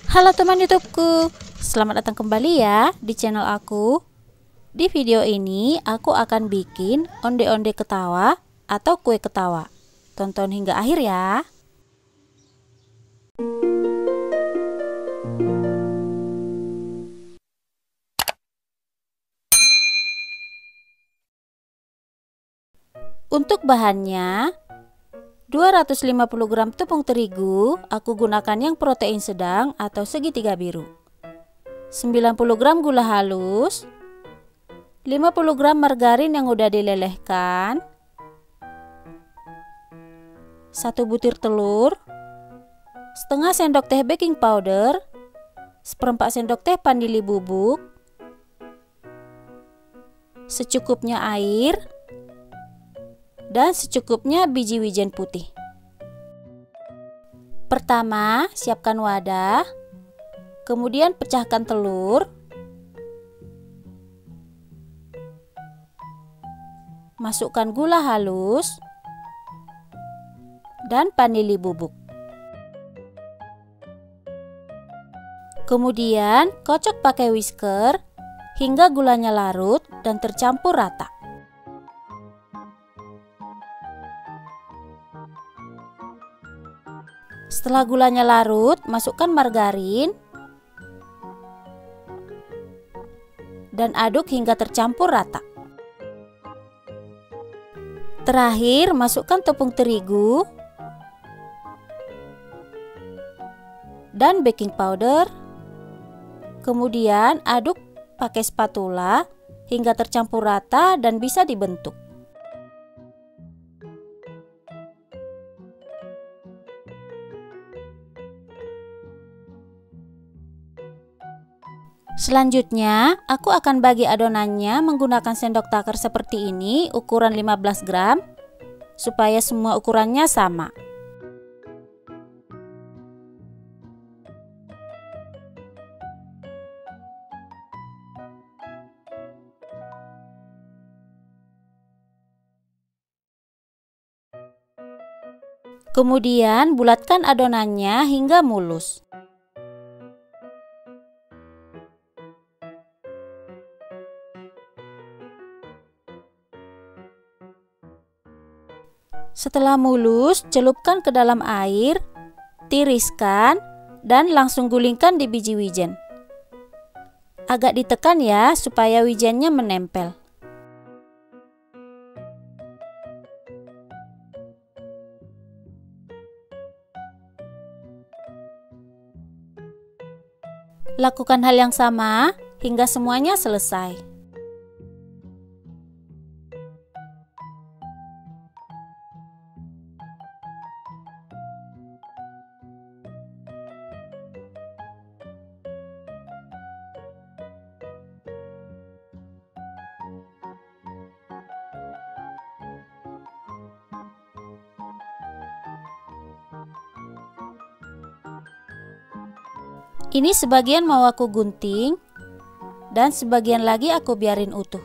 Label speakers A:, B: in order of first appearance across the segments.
A: Halo teman YouTubeku, selamat datang kembali ya di channel aku. Di video ini aku akan bikin onde-onde ketawa atau kue ketawa. Tonton hingga akhir ya. Untuk bahannya, 250 gram tepung terigu, aku gunakan yang protein sedang atau segitiga biru. 90 gram gula halus, 50 gram margarin yang udah dilelehkan, 1 butir telur, setengah sendok teh baking powder, seperempat sendok teh vanili bubuk, secukupnya air, dan secukupnya biji wijen putih. Pertama, siapkan wadah, kemudian pecahkan telur, masukkan gula halus, dan vanili bubuk. Kemudian kocok pakai whisker hingga gulanya larut dan tercampur rata. Setelah gulanya larut, masukkan margarin dan aduk hingga tercampur rata. Terakhir, masukkan tepung terigu dan baking powder. Kemudian aduk pakai spatula hingga tercampur rata dan bisa dibentuk. Selanjutnya, aku akan bagi adonannya menggunakan sendok takar seperti ini, ukuran 15 gram, supaya semua ukurannya sama. Kemudian, bulatkan adonannya hingga mulus. Setelah mulus, celupkan ke dalam air, tiriskan, dan langsung gulingkan di biji wijen. Agak ditekan ya, supaya wijennya menempel. Lakukan hal yang sama hingga semuanya selesai. Ini sebagian mau aku gunting dan sebagian lagi aku biarin utuh.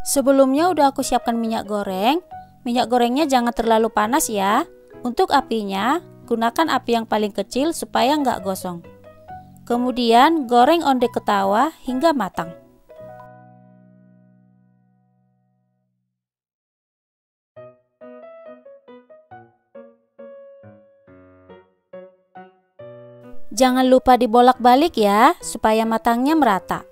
A: Sebelumnya udah aku siapkan minyak goreng. Minyak gorengnya jangan terlalu panas ya. Untuk apinya, gunakan api yang paling kecil supaya nggak gosong. Kemudian goreng onde ketawa hingga matang. Jangan lupa dibolak-balik ya, supaya matangnya merata.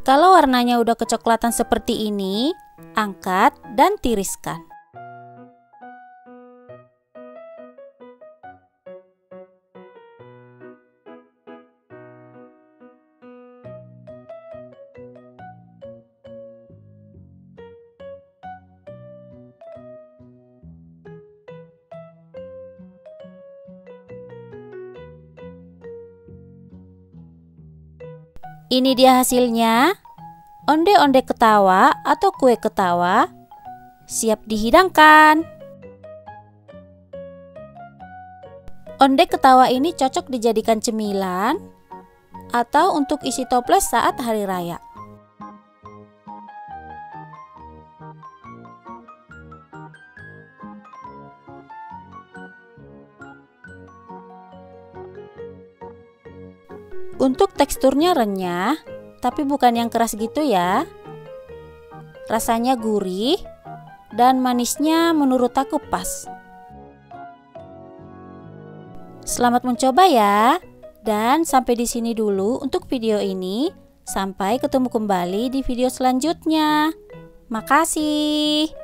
A: Kalau warnanya udah kecoklatan seperti ini, angkat dan tiriskan. Ini dia hasilnya. Onde-onde ketawa atau kue ketawa siap dihidangkan. Onde ketawa ini cocok dijadikan cemilan atau untuk isi toples saat hari raya. Untuk teksturnya renyah, tapi bukan yang keras gitu ya. Rasanya gurih dan manisnya menurut aku pas. Selamat mencoba ya. Dan sampai di sini dulu untuk video ini. Sampai ketemu kembali di video selanjutnya. Makasih.